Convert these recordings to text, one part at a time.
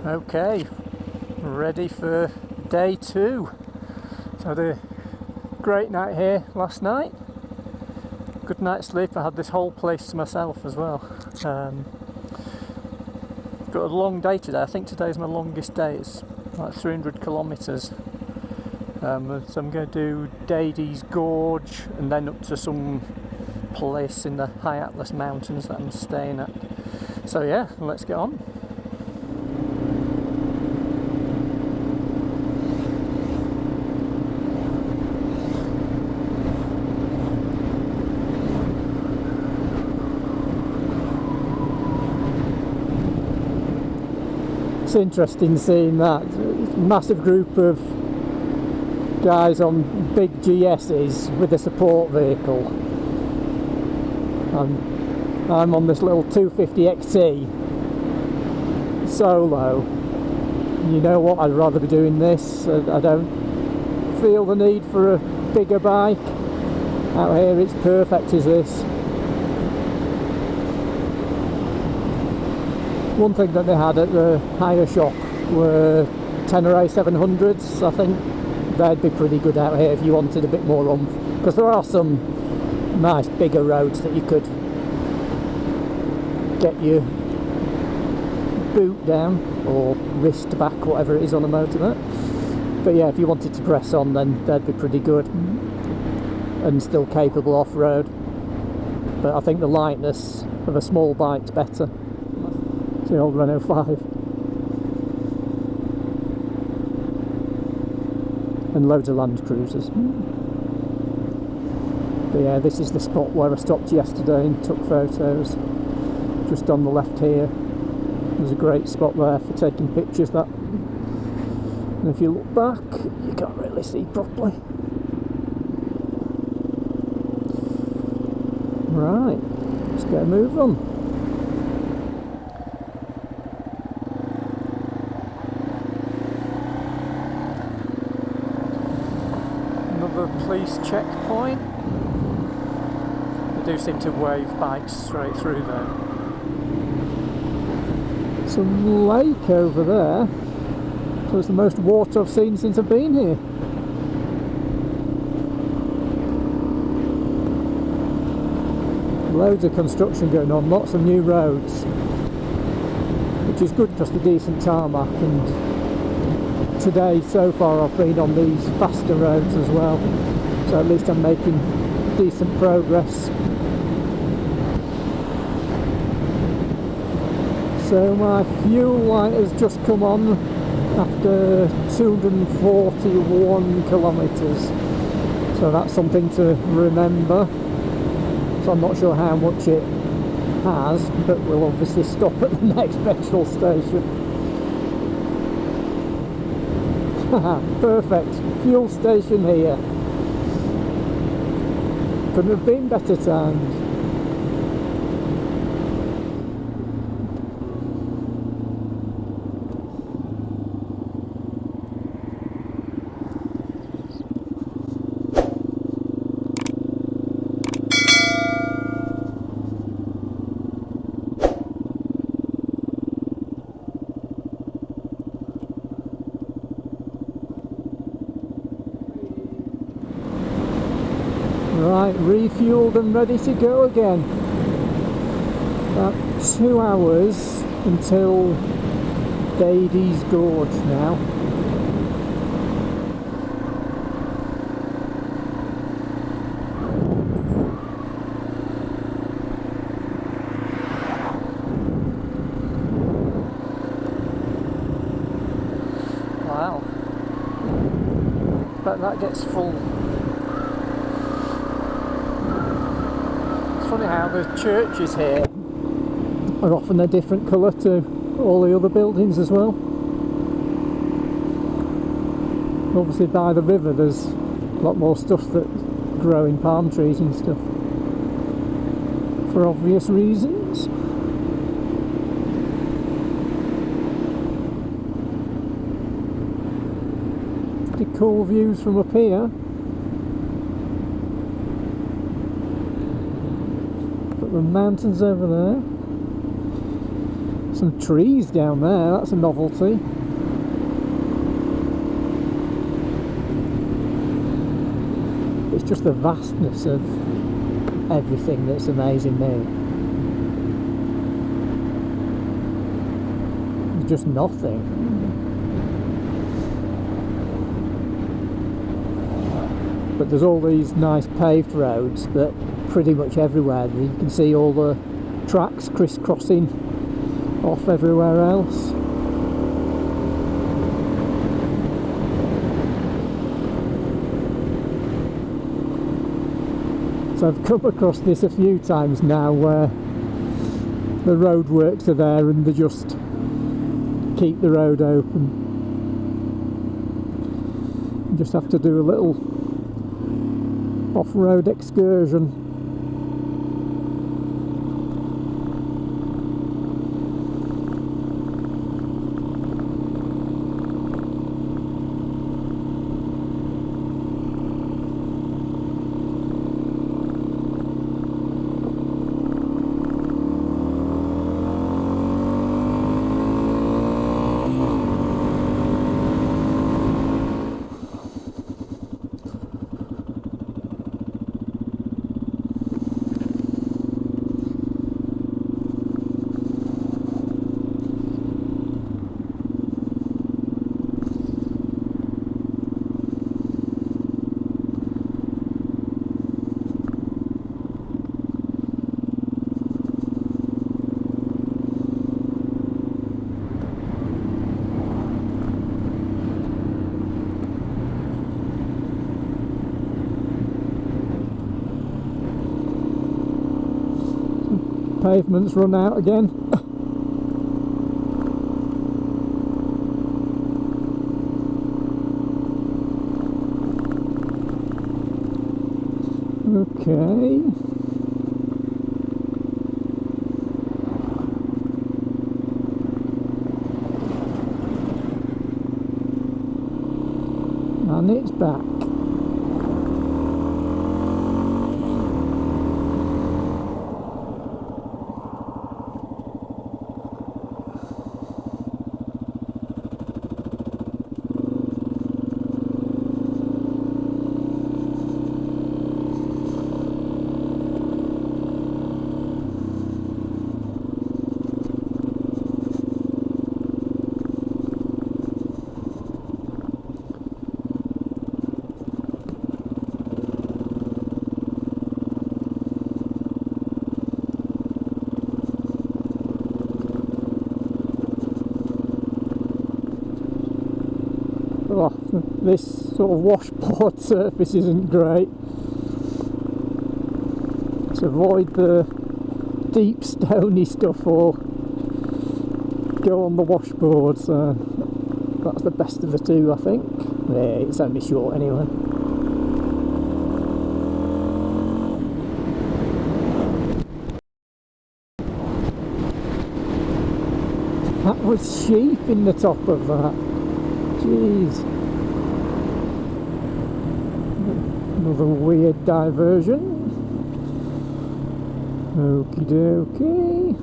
Okay, ready for day 2. So I had a great night here last night. Good night's sleep. I had this whole place to myself as well. Got a long day today. I think today's my longest day. It's like 300 kilometres. So I'm going to do Dades Gorge and then up to some place in the high Atlas Mountains that I'm staying at. So yeah, let's get on. It's interesting seeing that massive group of guys on big GS's with a support vehicle. I'm on this little 250 XT solo. You know what, I'd rather be doing this. I don't feel the need for a bigger bike. Out here it's perfect as this. One thing that they had at the hire shop were Tenere 700s. I think they'd be pretty good out here if you wanted a bit more oomph, because there are some nice bigger roads that you could get your boot down or wrist back, whatever it is on a motorbike. But yeah, if you wanted to press on, then they'd be pretty good and still capable off-road. But I think the lightness of a small bike's better. The old Renault 5 and loads of Land Cruisers. But yeah, this is the spot where I stopped yesterday and took photos. Just on the left here, there's a great spot there for taking pictures. That, and if you look back, you can't really see properly. Right, let's get a move on. Police checkpoint. They do seem to wave bikes straight through there. Some lake over there. So it's the most water I've seen since I've been here. Loads of construction going on, lots of new roads, which is good because they're decent tarmac, and today so far I've been on these faster roads as well, so at least I'm making decent progress. So my fuel light has just come on after 241 kilometres, so that's something to remember. So I'm not sure how much it has, but we'll obviously stop at the next petrol station. Perfect, fuel station here. Couldn't have been better timed. Right, refueled and ready to go again. About 2 hours until Dades Gorge now. Wow. Bet that gets full. Funny how the churches here are often a different colour to all the other buildings as well. Obviously by the river there's a lot more stuff that grow in palm trees and stuff, for obvious reasons. Pretty cool views from up here. The mountains over there, Some trees down there, that's a novelty. It's just the vastness of everything that's amazing me. There's just nothing. But there's all these nice paved roads, but pretty much everywhere you can see all the tracks crisscrossing off everywhere else. So I've come across this a few times now where the roadworks are there and they just keep the road open. You just have to do a little off-road excursion. Pavement's run out again. Okay. And it's back. Oh, this sort of washboard surface isn't great. To avoid the deep stony stuff or go on the washboard, so that's the best of the two, I think. Yeah, it's only short anyway. That was sheep in the top of that. Jeez. Another weird diversion. Okie dokie.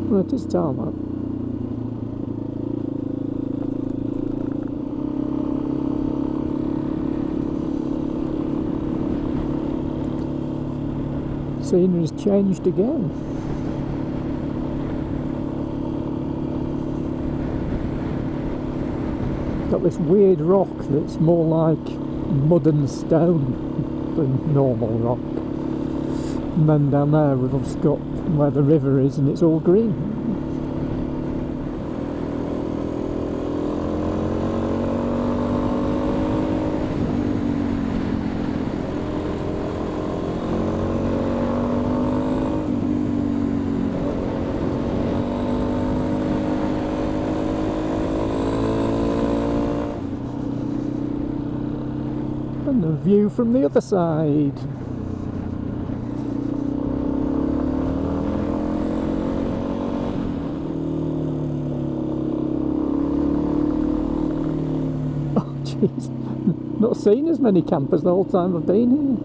Well, it is tarmac. Scenery's changed again. Got this weird rock that's more like mud and stone than normal rock. And then down there we've also got where the river is and it's all green. And the view from the other side. Oh jeez, not seen as many campers the whole time I've been here.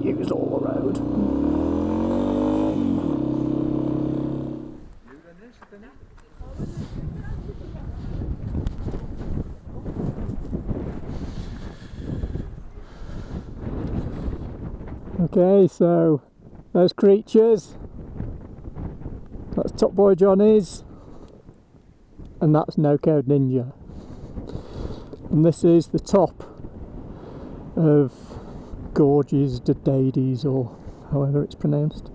just use all the road. Okay, so those creatures, that's Top Boy Johnny's, and that's No Code Ninja. And this is the top of Gorge's Dades, or however it's pronounced.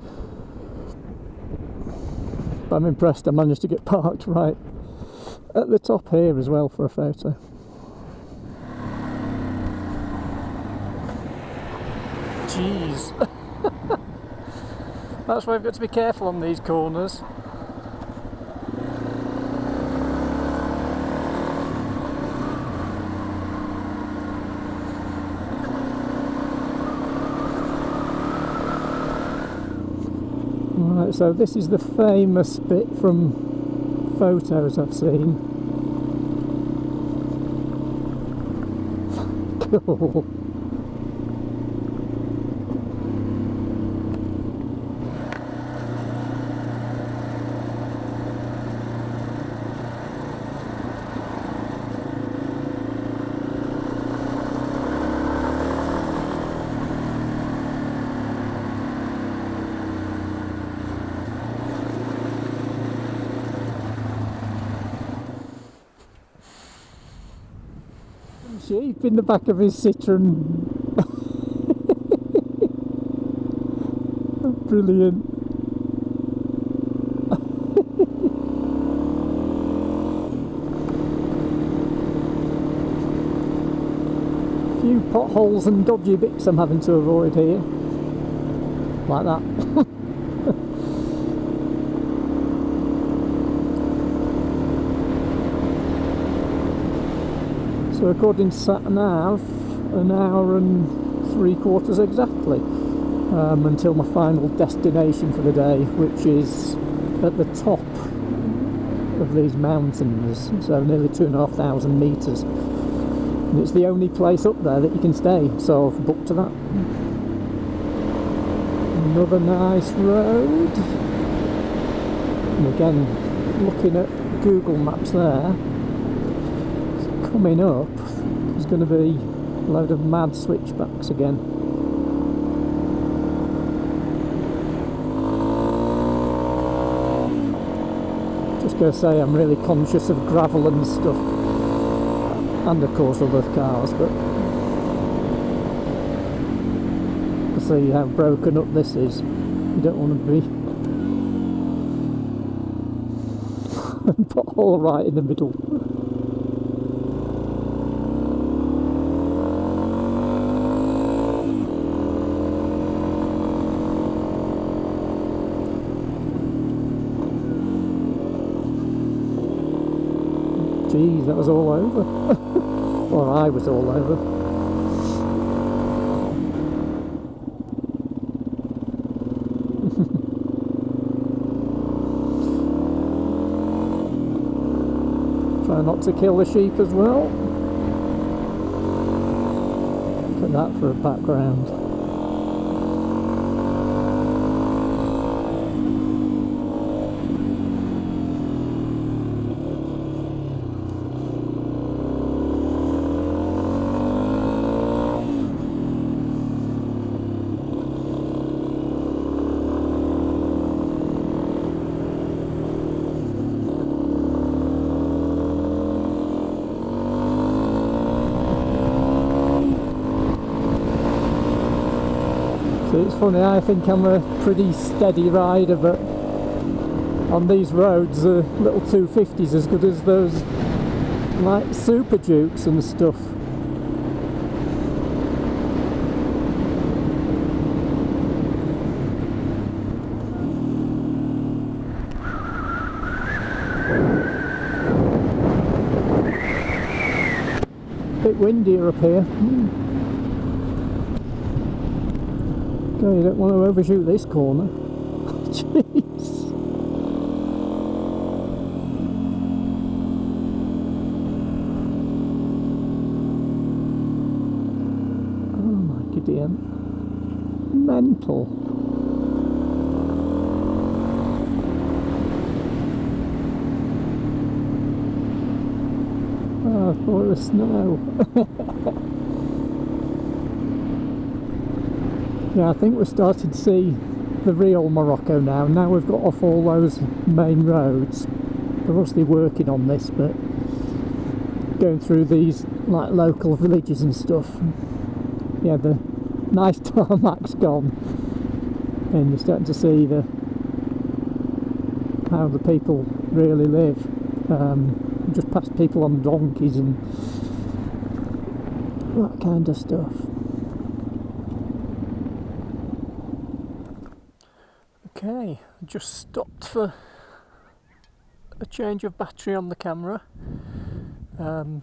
But I'm impressed I managed to get parked right at the top here as well for a photo. Jeez. That's why we've got to be careful on these corners. Right, so this is the famous bit from photos I've seen. Cool. Sheep in the back of his Citroen. Brilliant. A few potholes and dodgy bits I'm having to avoid here. Like that. So according to sat-nav, an hour and 3/4 exactly, until my final destination for the day, which is at the top of these mountains, so nearly 2,500 metres. And it's the only place up there that you can stay, so I've booked to that. Another nice road. And again, looking at Google Maps there, coming up, there's going to be a load of mad switchbacks again. Just going to say I'm really conscious of gravel and stuff, and of course other cars, but I see how broken up this is. You don't want to be put all right in the middle. Geez, that was all over. Or I was all over. Try not to kill the sheep as well. Put that for a background. It's funny, I think I'm a pretty steady rider, but on these roads a little 250's as good as those like Super Dukes and stuff. Bit windier up here. Okay, you don't want to overshoot this corner. Jeez. Oh my gideon. mental. Oh, I thought it was snow. Yeah, I think we're starting to see the real Morocco now. Now we've got off all those main roads. They're obviously working on this, but going through these like local villages and stuff. Yeah, the nice tarmac's gone, and you're starting to see how the people really live. Just past people on donkeys and that kind of stuff. Okay, just stopped for a change of battery on the camera. The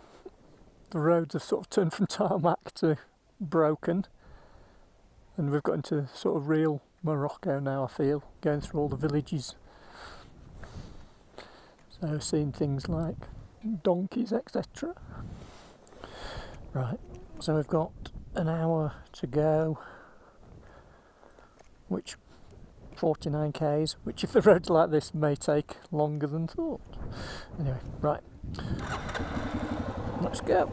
roads have sort of turned from tarmac to broken, and we've got into sort of real Morocco now, I feel, going through all the villages. So seeing things like donkeys, etc. Right, so we've got an hour to go, which 49 k's, which if the road's like this may take longer than thought. Anyway, right, let's go.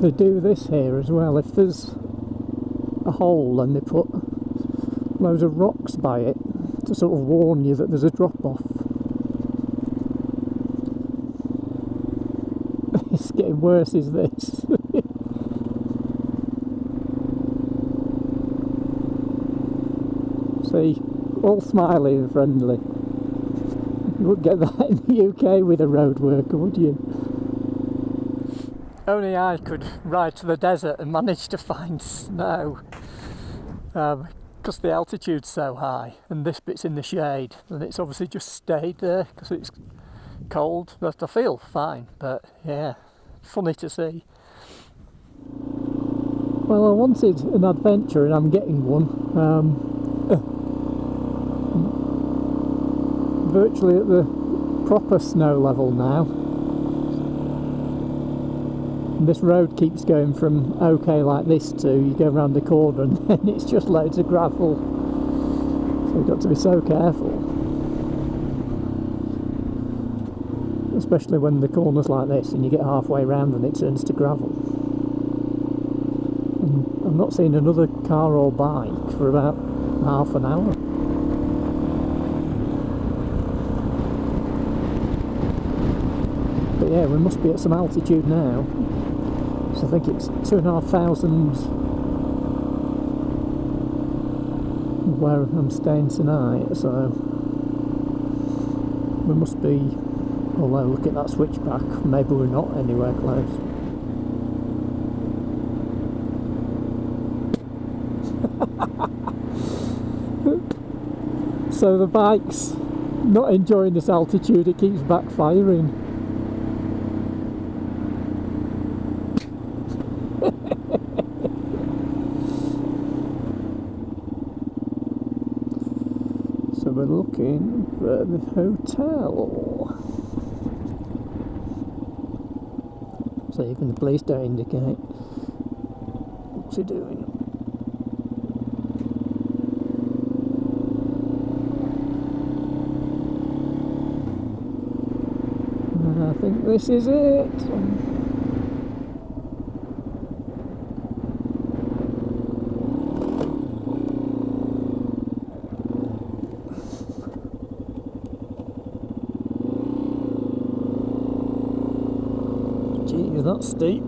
They do this here as well. If there's a hole, and they put loads of rocks by it to sort of warn you that there's a drop off. It's getting worse, is this? See, all smiley and friendly. You wouldn't get that in the UK with a road worker, would you? Only I could ride to the desert and manage to find snow, because the altitude's so high and this bit's in the shade, and it's obviously just stayed there because it's cold. But I feel fine, but yeah, funny to see. Well, I wanted an adventure and I'm getting one. Virtually at the proper snow level now. This road keeps going from okay like this to you go around the corner and then it's just loads of gravel, so you've got to be so careful, especially when the corner's like this and you get halfway round and it turns to gravel. And I've not seen another car or bike for about half an hour. But yeah, we must be at some altitude now. So I think it's 2,500 where I'm staying tonight, so we must be, although look at that switchback, maybe we're not anywhere close. So the bike's not enjoying this altitude, it keeps backfiring. So we're looking for the hotel. So even the police don't indicate what's he doing. I think this is it. Gee, that's steep.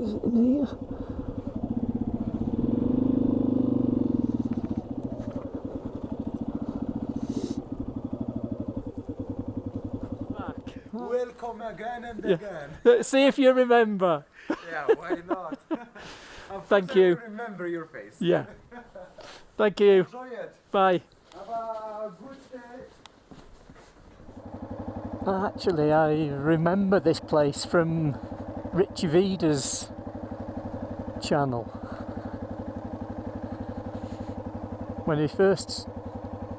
Is it in here? come again and Yeah. again. See if you remember. Yeah, why not? Thank you. Remember your face. Yeah. Thank you. Enjoy it. Bye. Have a good day. Actually, I remember this place from Richie Vida's channel. When he first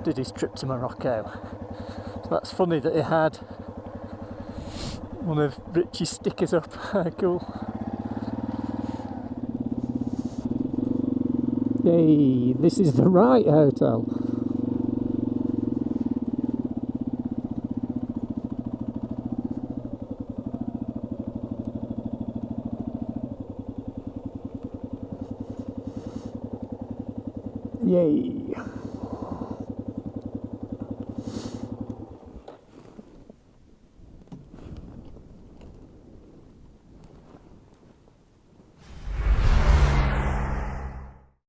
did his trip to Morocco. So that's funny that he had one of Richie's stickers up. Cool. Yay, this is the right hotel. Yay.